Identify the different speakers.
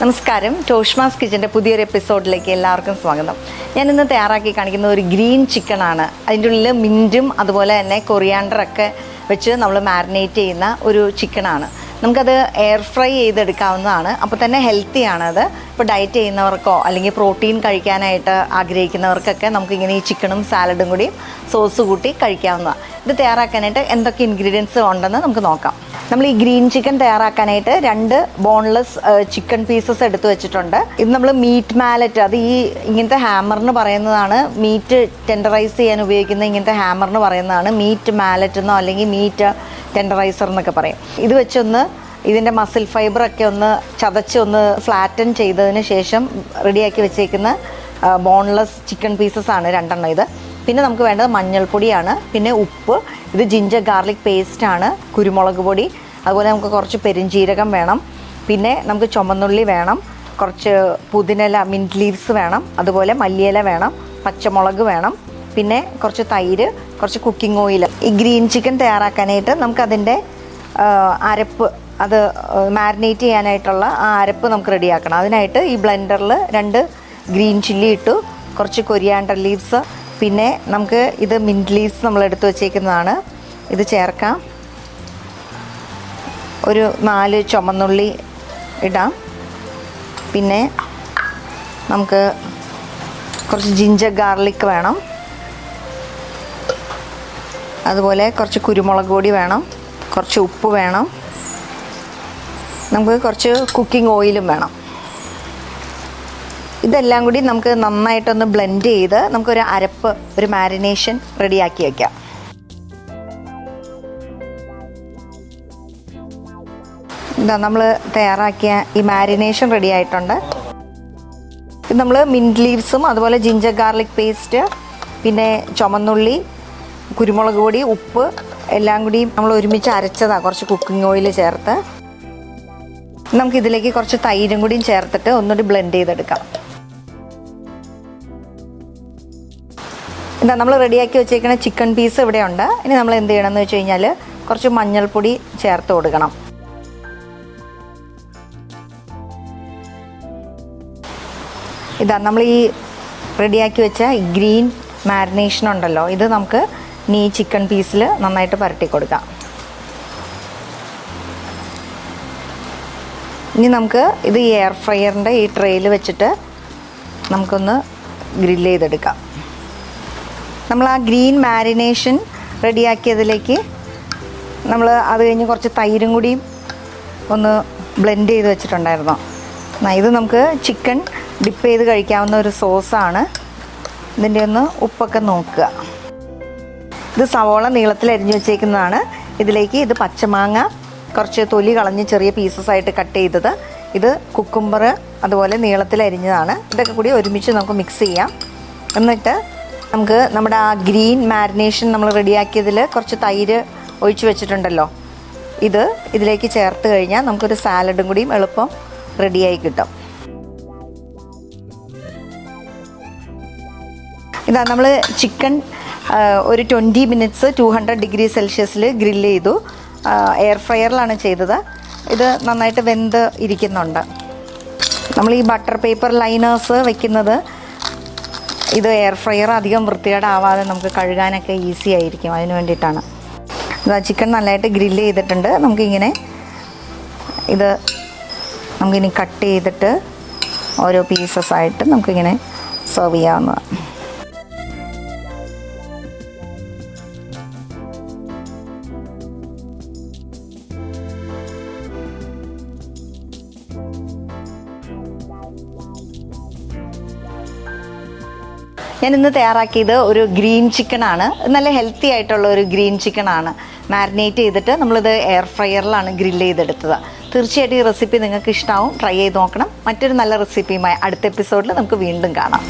Speaker 1: നമസ്കാരം, ടോഷ്മാസ് കിച്ചൻ്റെ പുതിയൊരു എപ്പിസോഡിലേക്ക് എല്ലാവർക്കും സ്വാഗതം. ഞാൻ ഇന്ന് തയ്യാറാക്കി കാണിക്കുന്ന ഒരു ഗ്രീൻ ചിക്കൻ ആണ്. അതിൻ്റെ ഉള്ളിൽ മിൻറ്റും അതുപോലെ തന്നെ കൊറിയാണ്ടറൊക്കെ വെച്ച് നമ്മൾ മാരിനേറ്റ് ചെയ്യുന്ന ഒരു ചിക്കനാണ്. നമുക്കത് എയർ ഫ്രൈ ചെയ്തെടുക്കാവുന്നതാണ്. അപ്പോൾ തന്നെ ഹെൽത്തിയാണത്. ഇപ്പോൾ ഡയറ്റ് ചെയ്യുന്നവർക്കോ അല്ലെങ്കിൽ പ്രോട്ടീൻ കഴിക്കാനായിട്ട് ആഗ്രഹിക്കുന്നവർക്കൊക്കെ നമുക്കിങ്ങനെ ഈ ചിക്കനും സാലഡും കൂടി സോസ് കൂട്ടി കഴിക്കാവുന്നതാണ്. ഇത് തയ്യാറാക്കാനായിട്ട് എന്തൊക്കെ ഇൻഗ്രീഡിയൻസ് ഉണ്ടെന്ന് നമുക്ക് നോക്കാം. നമ്മൾ ഈ ഗ്രീൻ ചിക്കൻ തയ്യാറാക്കാനായിട്ട് 2 ബോൺലെസ് ചിക്കൻ പീസസ് എടുത്ത് വെച്ചിട്ടുണ്ട്. ഇത് നമ്മൾ മീറ്റ് മാലറ്റ്, അത് ഈ ഇങ്ങനത്തെ ഹാമറിന് പറയുന്നതാണ്. മീറ്റ് ടെൻഡറൈസ് ചെയ്യാൻ ഉപയോഗിക്കുന്ന ഇങ്ങനത്തെ ഹാമറിന് പറയുന്നതാണ് മീറ്റ് മാലറ്റ് എന്നോ അല്ലെങ്കിൽ മീറ്റ് ടെൻഡറൈസർ എന്നൊക്കെ പറയും. ഇത് വെച്ചൊന്ന് ഇതിൻ്റെ മസിൽ ഫൈബറൊക്കെ ഒന്ന് ചതച്ച് ഒന്ന് ഫ്ലാറ്റൻ ചെയ്തതിന് ശേഷം റെഡിയാക്കി വെച്ചേക്കുന്ന ബോൺലെസ് ചിക്കൻ പീസസ് ആണ് 2 എണ്ണം ഇത്. പിന്നെ നമുക്ക് വേണ്ടത് മഞ്ഞൾപ്പൊടിയാണ്, പിന്നെ ഉപ്പ്, ഇത് ജിഞ്ചർ ഗാർലിക് പേസ്റ്റാണ്, കുരുമുളക് പൊടി, അതുപോലെ നമുക്ക് കുറച്ച് പെരിഞ്ജീരകം വേണം, പിന്നെ നമുക്ക് ചുമന്നുള്ളി വേണം, കുറച്ച് പുതിനയില മിൻറ്റ് ലീവ്സ് വേണം, അതുപോലെ മല്ലിയില വേണം, പച്ചമുളക് വേണം, പിന്നെ കുറച്ച് തൈര്, കുറച്ച് കുക്കിംഗ് ഓയിൽ. ഈ ഗ്രീൻ ചിക്കൻ തയ്യാറാക്കാനായിട്ട് നമുക്കതിൻ്റെ അരപ്പ്, അത് മാരിനേറ്റ് ചെയ്യാനായിട്ടുള്ള ആ അരപ്പ് നമുക്ക് റെഡിയാക്കണം. അതിനായിട്ട് ഈ ബ്ലെൻഡറിൽ 2 ഗ്രീൻ ചില്ലി ഇട്ടു, കുറച്ച് കൊറിയാണ്ടർ ലീവ്സ്, പിന്നെ നമുക്ക് ഇത് മിൻറ്റ് ലീവ്സ് നമ്മൾ എടുത്ത് വച്ചേക്കുന്നതാണ്, ഇത് ചേർക്കാം. ഒരു 4 ചുമന്നുള്ളി ഇടാം. പിന്നെ നമുക്ക് കുറച്ച് ജിഞ്ചർ ഗാർലിക് വേണം, അതുപോലെ കുറച്ച് കുരുമുളക് പൊടി വേണം, കുറച്ച് ഉപ്പ് വേണം, നമുക്ക് കുറച്ച് കുക്കിംഗ് ഓയിലും വേണം. ഇതെല്ലാം കൂടി നമുക്ക് നന്നായിട്ടൊന്ന് ബ്ലെൻഡ് ചെയ്ത് നമുക്കൊരു അരപ്പ്, ഒരു മാരിനേഷൻ റെഡിയാക്കി വയ്ക്കാം. ഇതാ നമ്മൾ തയ്യാറാക്കിയ ഈ മാരിനേഷൻ റെഡി ആയിട്ടുണ്ട്. ഇത് നമ്മൾ മിൻറ്റ് ലീവ്സും അതുപോലെ ജിഞ്ചർ ഗാർലിക് പേസ്റ്റ്, പിന്നെ ചുമന്നുള്ളി, കുരുമുളക് പൊടി, ഉപ്പ് എല്ലാം കൂടി നമ്മൾ ഒരുമിച്ച് അരച്ചതാണ്, കുറച്ച് കുക്കിംഗ് ഓയിൽ ചേർത്ത്. നമുക്കിതിലേക്ക് കുറച്ച് തൈരും കൂടിയും ചേർത്തിട്ട് ഒന്നുകൂടി ബ്ലെൻഡ് ചെയ്തെടുക്കാം. എന്താ നമ്മൾ റെഡിയാക്കി വെച്ചേക്കുന്ന ചിക്കൻ പീസ് ഇവിടെ ഉണ്ട്. ഇനി നമ്മൾ എന്ത് ചെയ്യണമെന്ന് വെച്ച് കഴിഞ്ഞാൽ കുറച്ച് മഞ്ഞൾപ്പൊടി ചേർത്ത് കൊടുക്കണം. ഇതാ നമ്മൾ ഈ റെഡിയാക്കി വെച്ച ഗ്രീൻ മാരിനേഷൻ ഉണ്ടല്ലോ, ഇത് നമുക്ക് ഈ ചിക്കൻ പീസിൽ നന്നായിട്ട് പുരട്ടി കൊടുക്കാം. ഇനി നമുക്ക് ഇത് ഈ എയർ ഫ്രയറിൻ്റെ ഈ ട്രേയിൽ വെച്ചിട്ട് നമുക്കൊന്ന് ഗ്രില്ല് ചെയ്തെടുക്കാം. നമ്മൾ ആ ഗ്രീൻ മാരിനേഷൻ റെഡിയാക്കിയതിലേക്ക് നമ്മൾ അത് കഴിഞ്ഞ് കുറച്ച് തൈരും കൂടിയും ഒന്ന് ബ്ലെൻഡ് ചെയ്ത് വെച്ചിട്ടുണ്ടായിരുന്നു. ഇത് നമുക്ക് ചിക്കൻ ഡിപ്പ് ചെയ്ത് കഴിക്കാവുന്ന ഒരു സോസാണ്. ഇതിൻ്റെ ഒന്ന് ഉപ്പൊക്കെ നോക്കുക. ഇത് സവോള നീളത്തിൽ അരിഞ്ഞു വെച്ചേക്കുന്നതാണ്. ഇതിലേക്ക് ഇത് പച്ചമാങ്ങ കുറച്ച് തൊലി കളഞ്ഞ് ചെറിയ പീസസ് ആയിട്ട് കട്ട് ചെയ്തത്, ഇത് കുക്കുംബർ അതുപോലെ നീളത്തിൽ അരിഞ്ഞതാണ്. ഇതൊക്കെ കൂടി ഒരുമിച്ച് നമുക്ക് മിക്സ് ചെയ്യാം. എന്നിട്ട് നമുക്ക് നമ്മുടെ ആ ഗ്രീൻ മാരിനേഷൻ നമ്മൾ റെഡിയാക്കിയതിൽ കുറച്ച് തൈര് ഒഴിച്ച് വെച്ചിട്ടുണ്ടല്ലോ, ഇത് ഇതിലേക്ക് ചേർത്ത് കഴിഞ്ഞാൽ നമുക്കൊരു സാലഡും കൂടിയും എളുപ്പം റെഡിയായി കിട്ടും. ഇതാ നമ്മൾ ചിക്കൻ ഒരു 20 മിനിറ്റ്സ് 200 ഡിഗ്രി സെൽഷ്യസിൽ ഗ്രില്ല് ചെയ്തു. എയർ ഫ്രയറിലാണ് ചെയ്തത്. ഇത് നന്നായിട്ട് വെന്ത് ഇരിക്കുന്നുണ്ട്. നമ്മൾ ഈ ബട്ടർ പേപ്പർ ലൈനേഴ്സ് വെക്കുന്നത് ഇത് എയർ ഫ്രയർ അധികം വൃത്തികേടാവാതെ നമുക്ക് കഴുകാനൊക്കെ ഈസി ആയിരിക്കും, അതിന് വേണ്ടിയിട്ടാണ്. ഇതാ ചിക്കൻ നല്ലതായിട്ട് ഗ്രില്ല് ചെയ്തിട്ടുണ്ട്. നമുക്കിങ്ങനെ ഇത് നമുക്കിനി കട്ട് ചെയ്തിട്ട് ഓരോ പീസസ് ആയിട്ട് നമുക്കിങ്ങനെ സെർവ് ചെയ്യാവുന്നതാണ്. ഞാൻ ഇന്ന് തയ്യാറാക്കിയത് ഒരു ഗ്രീൻ ചിക്കനാണ്. നല്ല ഹെൽത്തി ആയിട്ടുള്ള ഒരു ഗ്രീൻ ചിക്കനാണ്. മാരിനേറ്റ് ചെയ്തിട്ട് നമ്മളിത് എയർ ഫ്രയറിലാണ് ഗ്രില്ല് ചെയ്തെടുത്തത്. തീർച്ചയായിട്ടും ഈ റെസിപ്പി നിങ്ങൾക്ക് ഇഷ്ടമാവും. ട്രൈ ചെയ്ത് നോക്കണം. മറ്റൊരു നല്ല റെസിപ്പിയുമായി അടുത്ത എപ്പിസോഡിൽ നമുക്ക് വീണ്ടും കാണാം.